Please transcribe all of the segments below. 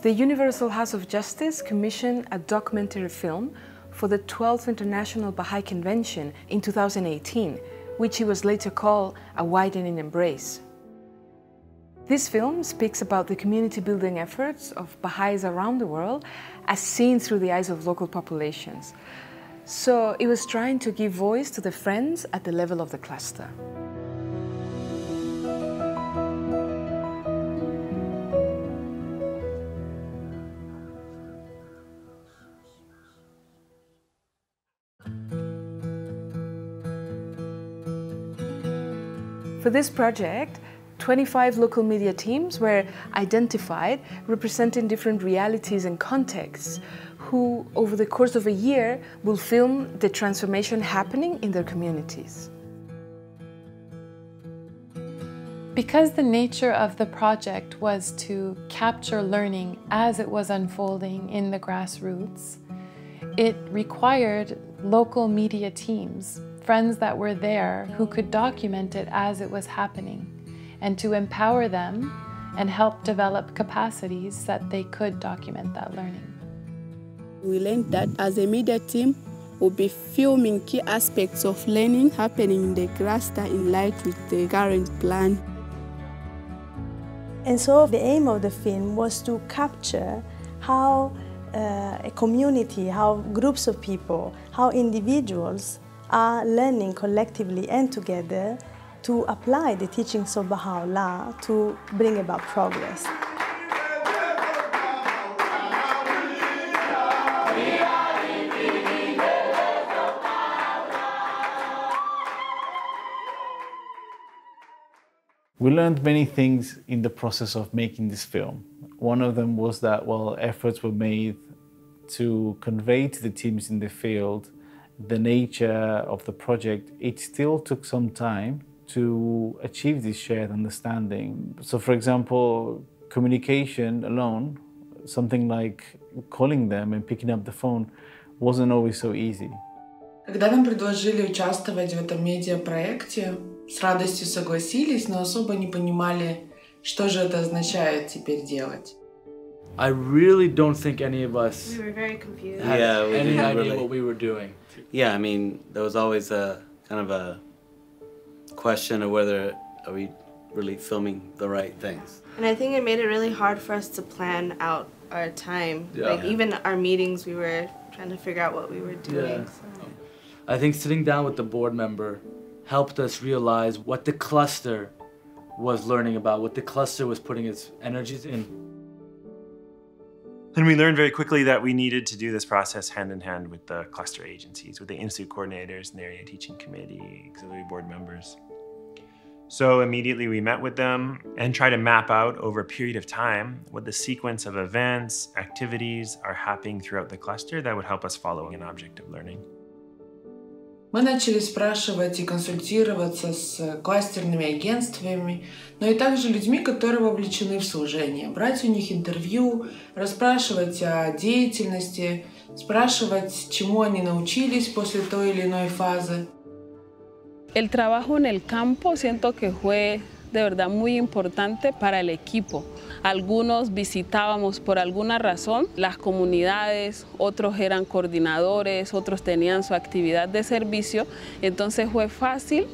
The Universal House of Justice commissioned a documentary film for the 12th International Bahá'í Convention in 2018, which it was later called A Widening Embrace. This film speaks about the community building efforts of Baha'is around the world as seen through the eyes of local populations. So it was trying to give voice to the friends at the level of the cluster. For this project, 25 local media teams were identified representing different realities and contexts who, over the course of a year, will film the transformation happening in their communities. Because the nature of the project was to capture learning as it was unfolding in the grassroots, it required local media teams, friends that were there who could document it as it was happening, and to empower them and help develop capacities that they could document that learning. We learned that as a media team, we'll be filming key aspects of learning happening in the cluster in line with the current plan. And so the aim of the film was to capture how a community, how groups of people, how individuals are learning collectively and together to apply the teachings of Baha'u'llah to bring about progress. We learned many things in the process of making this film. One of them was that, well, efforts were made to convey to the teams in the field the nature of the project. It still took some time to achieve this shared understanding. So, for example, communication alone, something like calling them and picking up the phone, wasn't always so easy. Когда нам предложили участвовать в этом медиапроекте, с радостью согласились, но особо не понимали, что же это означает теперь делать. I really don't think any of us we were very confused. had any idea really. what we were doing. Yeah, I mean, there was always a kind of a question of whether are we really filming the right things. And I think it made it really hard for us to plan out our time. Like even our meetings, we were trying to figure out what we were doing. So. I think sitting down with the board member helped us realize what the cluster was learning about, what the cluster was putting its energies in. And we learned very quickly that we needed to do this process hand in hand with the cluster agencies, with the institute coordinators and the area teaching committee, auxiliary board members. So immediately we met with them and tried to map out over a period of time what the sequence of events, activities are happening throughout the cluster that would help us follow an object of learning. Мы начали спрашивать и консультироваться с кластерными агентствами, но и также людьми, которые вовлечены в служение. Брать у них интервью, расспрашивать о деятельности, спрашивать, чему они научились после той или иной фазы. El trabajo en el campo siento que fue de verdad muy importante para el equipo. Algunos visitábamos por alguna razón las comunidades, otros eran coordinadores, otros tenían su actividad de servicio. Entonces fue fácil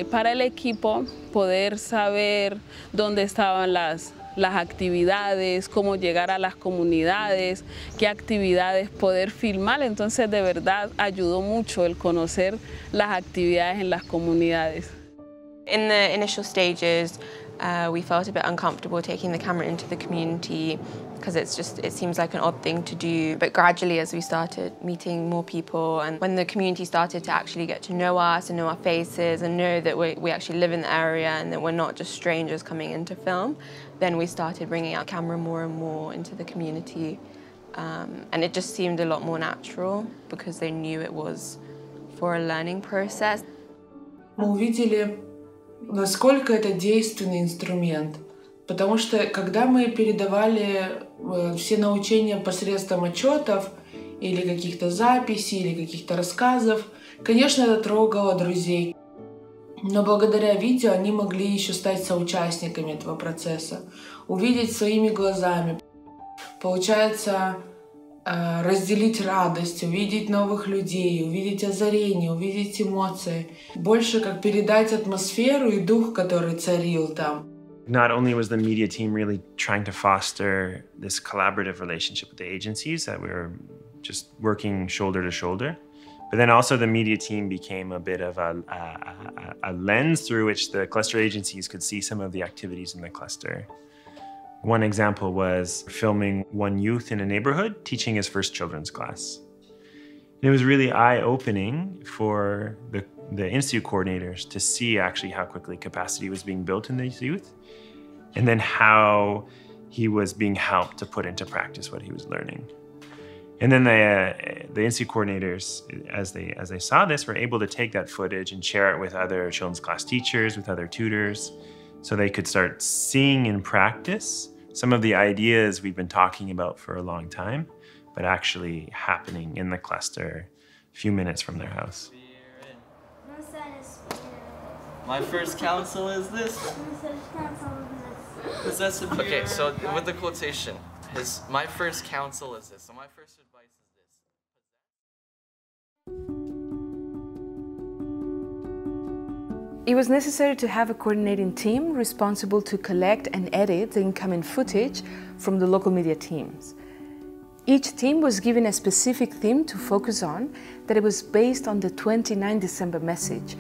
para el equipo poder saber dónde estaban las actividades, cómo llegar a las comunidades, qué actividades poder filmar. Entonces de verdad ayudó mucho el conocer las actividades en las comunidades. In the initial stages, we felt a bit uncomfortable taking the camera into the community because it seems like an odd thing to do. But gradually, as we started meeting more people, and when the community started to actually get to know us and know our faces and know that we actually live in the area and that we're not just strangers coming in to film, then we started bringing our camera more and more into the community. And it just seemed a lot more natural because they knew it was for a learning process. Мы увидели, насколько это действенный инструмент. Потому что, когда мы передавали все научения посредством отчетов или каких-то записей, или каких-то рассказов, конечно, это трогало друзей. Но благодаря видео они могли еще стать соучастниками этого процесса, увидеть своими глазами. получается разделить радость, увидеть новых людей, увидеть озарение, увидеть эмоции. Больше как передать атмосферу и дух, который царил там. Not only was the media team really trying to foster this collaborative relationship with the agencies, that we were just working shoulder to shoulder, but then also the media team became a bit of a lens through which the cluster agencies could see some of the activities in the cluster. One example was filming one youth in a neighborhood teaching his first children's class. It was really eye-opening for the institute coordinators to see actually how quickly capacity was being built in these youth, and then how he was being helped to put into practice what he was learning. And then the institute coordinators, as they saw this, were able to take that footage and share it with other children's class teachers, with other tutors, so they could start seeing in practice some of the ideas we've been talking about for a long time, but actually happening in the cluster a few minutes from their house. My first counsel is this. Possessive. Okay, so with the quotation, my first counsel is this. So my first advice is this. It was necessary to have a coordinating team responsible to collect and edit the incoming footage from the local media teams. Each team was given a specific theme to focus on, that it was based on the 29 December message.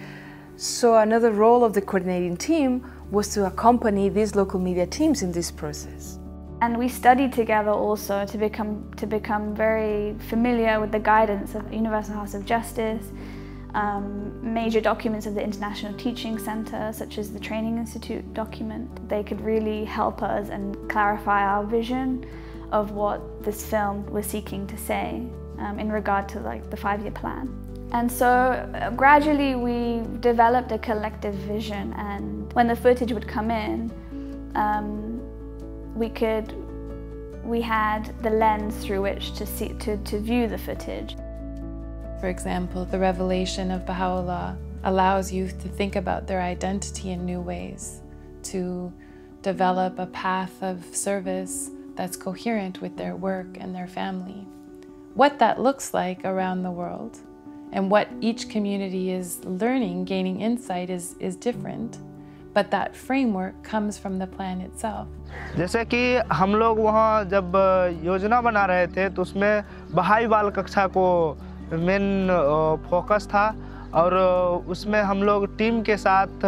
So another role of the coordinating team was to accompany these local media teams in this process. And we studied together also to become very familiar with the guidance of Universal House of Justice, major documents of the International Teaching Center, such as the Training Institute document. They could really help us and clarify our vision of what this film was seeking to say in regard to the 5-year plan. And so gradually we developed a collective vision, and when the footage would come in, we had the lens through which to view the footage. For example, the revelation of Baha'u'llah allows youth to think about their identity in new ways, to develop a path of service that's coherent with their work and their family. What that looks like around the world and what each community is learning, gaining insight is different, but that framework comes from the plan itself. जैसे कि हम लोग वहाँ जब योजना बना रहे थे तो उसमें बहाई बाल कक्षा को मेन फोकस था, और उसमें हम लोग टीम के साथ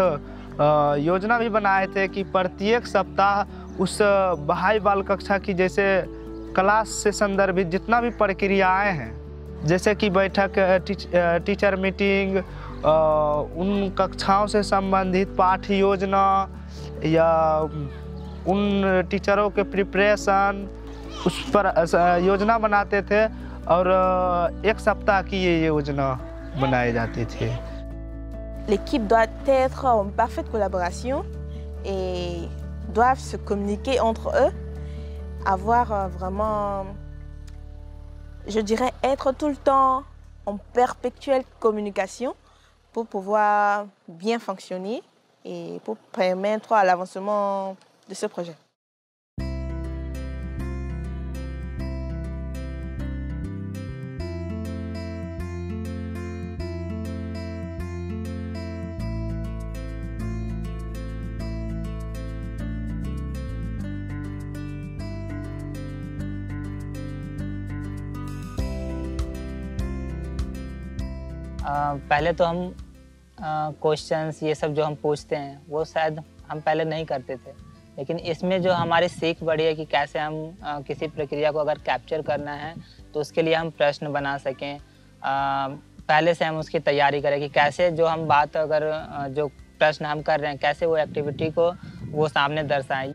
योजना भी बनाए थे कि प्रत्येक सप्ताह उस बहाई बाल कक्षा की जैसे क्लास से संदर्भित जितना भी प्रक्रियाएं हैं, जैसे कि बैठक, टीचर मीटिंग, उन कक्षाओं से संबंधित पाठ्य योजना या उन टीचरों के प्रिपरेशन, उस पर योजना बनाते थे और एक सप्ताह की ये योजना बनाई जाती थी. L'équipe doit être en parfaite collaboration et doivent se communiquer entre eux, avoir vraiment, je dirais, être tout le temps en perpétuelle communication pour pouvoir bien fonctionner et pour permettre à l'avancement de ce projet. पहले तो हम questions ये सब जो हम पूछते हैं वो शायद हम पहले नहीं करते थे, लेकिन इसमें जो हमारी सीख बढ़ी है कि कैसे हम किसी प्रक्रिया को अगर कैप्चर करना है तो उसके लिए हम प्रश्न बना सकें, पहले से हम उसकी तैयारी करें कि कैसे जो हम बात अगर जो प्रश्न हम कर रहे हैं कैसे वो एक्टिविटी को वो सामने दर्शाएं.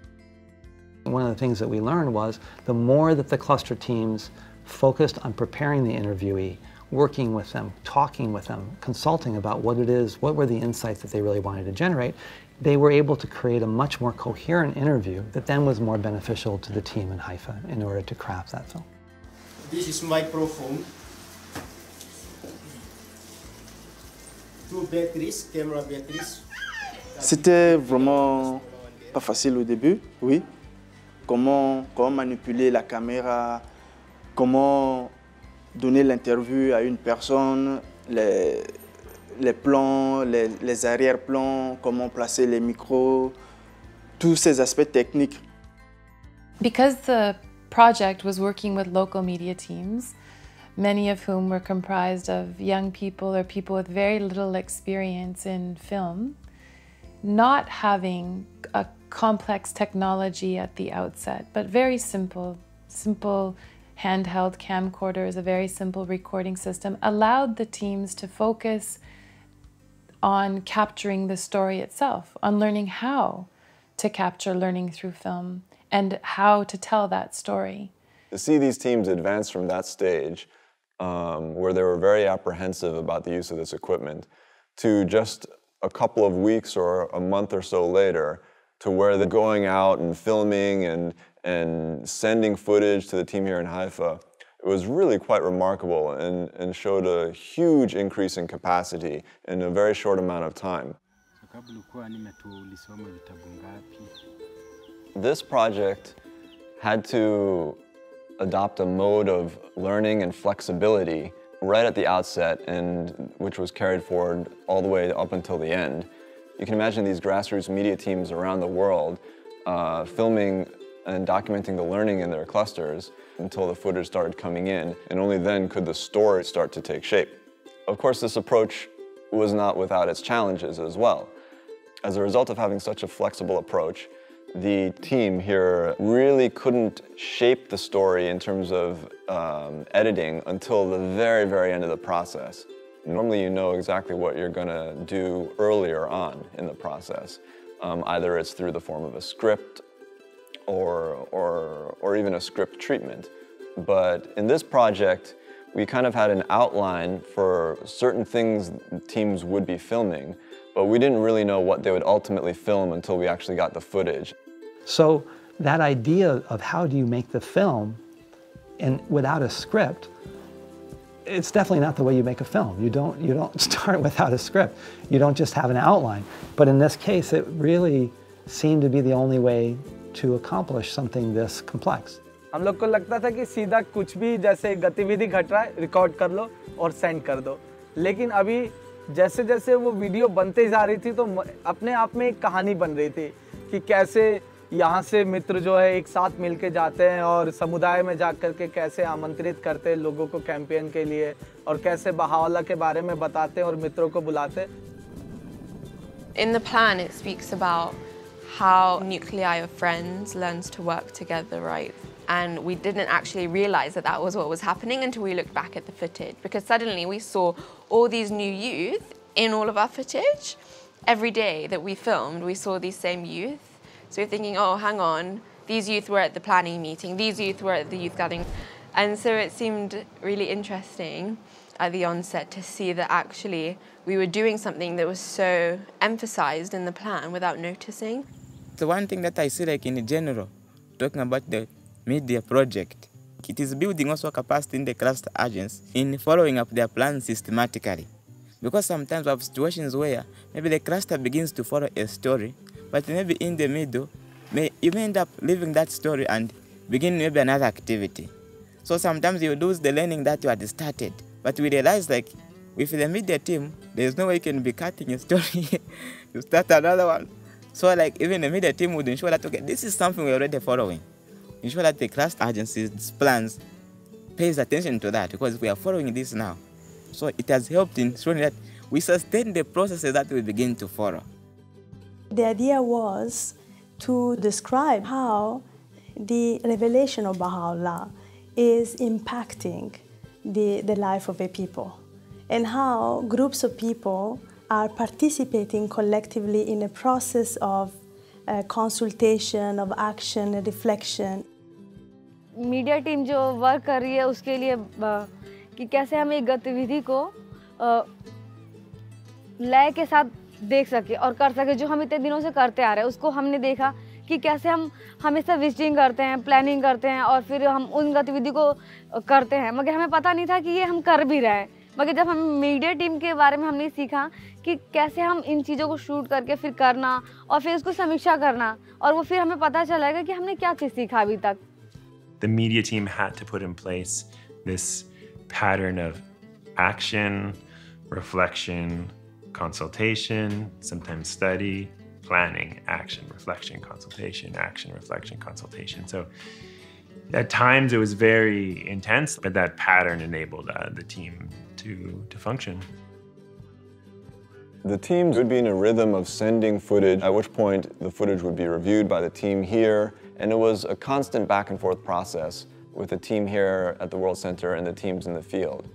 One of the things that we learned was the more that the cluster teams focused on preparing the interviewee, working with them, talking with them, consulting about what it is, what were the insights that they really wanted to generate, they were able to create a much more coherent interview that then was more beneficial to the team in Haifa in order to craft that film. This is microphone. 2 batteries, camera batteries. C'était vraiment pas facile au début, oui. comment manipuler la caméra, comment donner l'interview à une personne, les plans, les arrière-plans, comment placer les micros, tous ces aspects techniques. Because the project was working with local media teams, many of whom were comprised of young people or people with very little experience in film, not having a complex technology at the outset, but very simple handheld camcorders, a very simple recording system, allowed the teams to focus on capturing the story itself, on learning how to capture learning through film and how to tell that story. To see these teams advance from that stage, where they were very apprehensive about the use of this equipment, to just a couple of weeks or a month or so later, to where they're going out and filming and sending footage to the team here in Haifa, it was really quite remarkable and showed a huge increase in capacity in a very short amount of time. This project had to adopt a mode of learning and flexibility right at the outset, and which was carried forward all the way up until the end. You can imagine these grassroots media teams around the world filming and documenting the learning in their clusters until the footage started coming in, and only then could the story start to take shape. Of course, this approach was not without its challenges as well. As a result of having such a flexible approach, the team here really couldn't shape the story in terms of editing until the very, very end of the process. Normally you know exactly what you're going to do earlier on in the process. Either it's through the form of a script or even a script treatment. But in this project, we kind of had an outline for certain things teams would be filming, but we didn't really know what they would ultimately film until we actually got the footage. So that idea of how do you make the film and without a script, it's definitely not the way you make a film. You don't start without a script. You don't just have an outline. But in this case, it really seemed to be the only way to accomplish something this complex. हम लोग को लगता था कि सीधा कुछ भी जैसे गतिविधि घट रहा है रिकॉर्ड कर लो और सेंड कर दो, लेकिन अभी जैसे जैसे वो वीडियो बनते जा रही थी तो अपने आप में एक कहानी बन रही थी कि कैसे यहाँ से मित्र जो है एक साथ मिलके जाते हैं और समुदाय में जा कर के कैसे आमंत्रित करते हैं लोगों को कैंपेन के लिए और कैसे बहावला के बारे में बताते हैं और मित्रों को बुलाते. In the plan it speaks about how nuclei of friends learns to work together, right? And we didn't actually realize that that was what was happening until we looked back at the footage, because suddenly we saw all these new youth in all of our footage. Every day that we filmed, we saw these same youth. So we're thinking, oh, hang on, these youth were at the planning meeting, these youth were at the youth gathering. And so it seemed really interesting at the onset to see that actually we were doing something that was so emphasized in the plan without noticing. So one thing that I see, like in general, talking about the media project, it is building also capacity in the cluster agents in following up their plans systematically. Because sometimes we have situations where maybe the cluster begins to follow a story, but maybe in the middle, you may end up leaving that story and begin maybe another activity. So sometimes you lose the learning that you had started. But we realize, like, with the media team, there's no way you can be cutting a story to start another one. So, like, even the media team would ensure that, okay, this is something we're already following. Ensure that the cluster agency's plans pays attention to that, because we are following this now. So it has helped in showing that we sustain the processes that we begin to follow. The idea was to describe how the revelation of Baha'u'llah is impacting the life of a people, and how groups of people are participating collectively in a process of consultation, of action, reflection. Media team जो work कर रही है उसके लिए कि कैसे हम एक गतिविधि को लय के साथ देख सके और कर सके, जो हम इतने दिनों से करते आ रहे हैं उसको हमने देखा कि कैसे हम हमेशा विजिटिंग करते हैं, प्लानिंग करते हैं और फिर हम उन गतिविधि को करते हैं, मगर हमें पता नहीं था कि ये हम कर भी रहे हैं, मगर जब हम मीडिया टीम के बारे में हमने सीखा कि कैसे हम इन चीज़ों को शूट करके फिर करना और फिर उसको समीक्षा करना और वो फिर हमें पता चलेगा कि हमने क्या चीज़ सीखा अभी तक. The media team had to put in place this pattern of action, reflection, consultation, sometimes study, planning, action, reflection, consultation, action, reflection, consultation. So at times it was very intense, but that pattern enabled the team to function. The teams would be in a rhythm of sending footage, at which point the footage would be reviewed by the team here, and it was a constant back and forth process with the team here at the World Center and the teams in the field.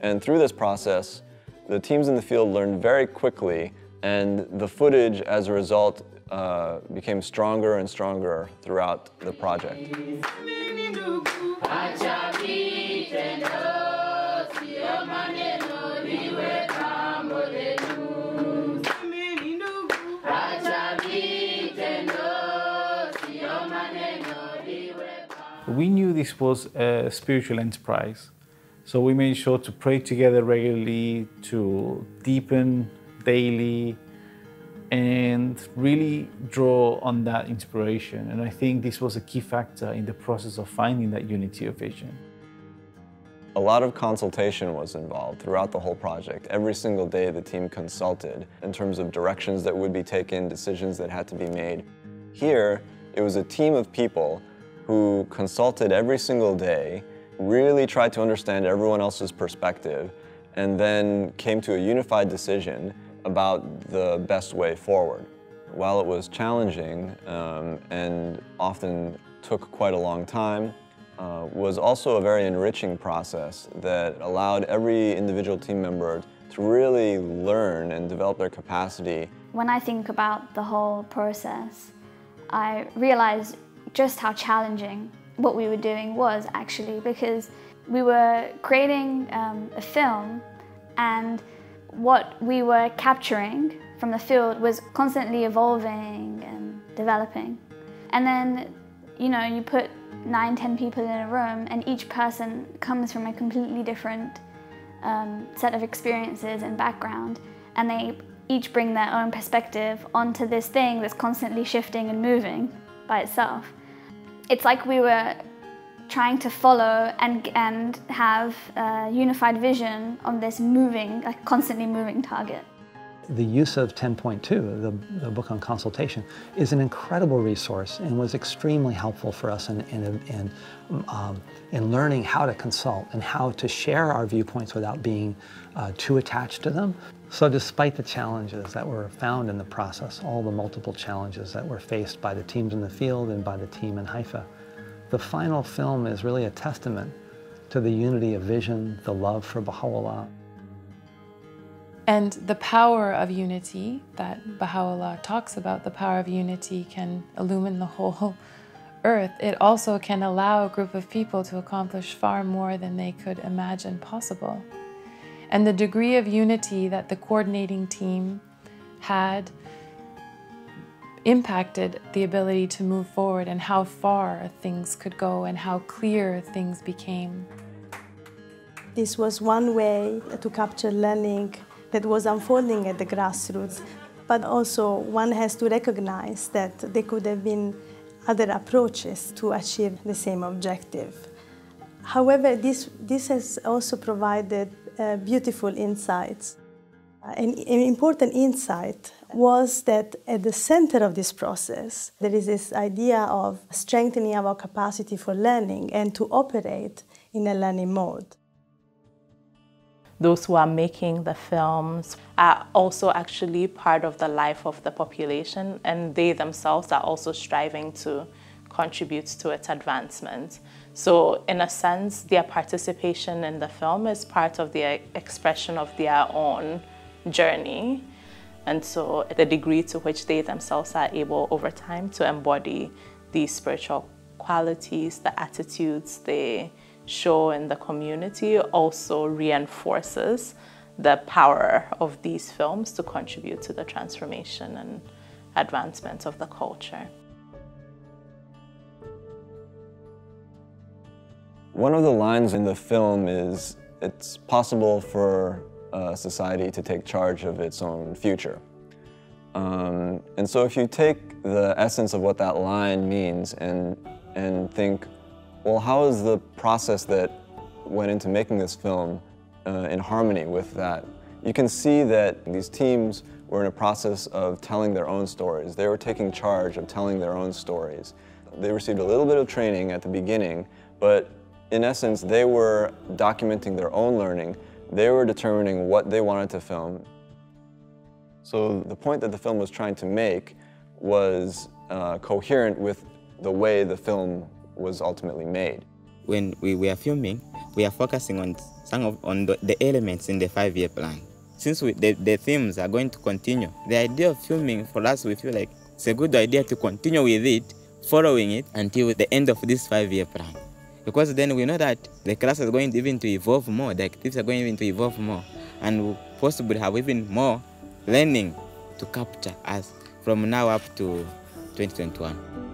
And through this process, the teams in the field learned very quickly, and the footage, as a result, became stronger and stronger throughout the project. We knew this was a spiritual enterprise, so we made sure to pray together regularly, to deepen daily, and really draw on that inspiration. And I think this was a key factor in the process of finding that unity of vision. A lot of consultation was involved throughout the whole project. Every single day the team consulted in terms of directions that would be taken, decisions that had to be made. Here, it was a team of people who consulted every single day, really tried to understand everyone else's perspective, and then came to a unified decision about the best way forward. While it was challenging and often took quite a long time, was also a very enriching process that allowed every individual team member to really learn and develop their capacity. When I think about the whole process, I realized just how challenging what we were doing was actually, because we were creating a film, and what we were capturing from the field was constantly evolving and developing. And then, you know, you put 9-10 people in a room, and each person comes from a completely different set of experiences and background, and they each bring their own perspective onto this thing that's constantly shifting and moving by itself. It's like we were trying to follow and have a unified vision on this moving, like constantly moving target. The use of 10.2, the book on consultation, is an incredible resource and was extremely helpful for us in learning how to consult and how to share our viewpoints without being too attached to them. So despite the challenges that were found in the process, all the multiple challenges that were faced by the teams in the field and by the team in Haifa, the final film is really a testament to the unity of vision, the love for Baha'u'llah. And the power of unity that Baha'u'llah talks about, the power of unity can illumine the whole earth. It also can allow a group of people to accomplish far more than they could imagine possible. And the degree of unity that the coordinating team had impacted the ability to move forward and how far things could go and how clear things became. This was one way to capture learning that was unfolding at the grassroots, but also one has to recognize that there could have been other approaches to achieve the same objective. However, this has also provided beautiful insights. An important insight was that at the center of this process, there is this idea of strengthening our capacity for learning and to operate in a learning mode. Those who are making the films are also actually part of the life of the population, and they themselves are also striving to contribute to its advancement. So in a sense, their participation in the film is part of their expression of their own journey. And so the degree to which they themselves are able over time to embody these spiritual qualities, the attitudes they show in the community, also reinforces the power of these films to contribute to the transformation and advancement of the culture. One of the lines in the film is it's possible for society to take charge of its own future. And so if you take the essence of what that line means and think, well, how is the process that went into making this film in harmony with that? You can see that these teams were in a process of telling their own stories. They were taking charge of telling their own stories. They received a little bit of training at the beginning, but in essence, they were documenting their own learning. They were determining what they wanted to film. So the point that the film was trying to make was coherent with the way the film was ultimately made. When we are filming, we are focusing on the elements in the 5-year plan. Since the themes are going to continue, the idea of filming for us, we feel like it's a good idea to continue with it, following it until the end of this 5-year plan. Because then we know that the class is going even to evolve more, the activities are going even to evolve more, and we'll possibly have even more learning to capture us from now up to 2021.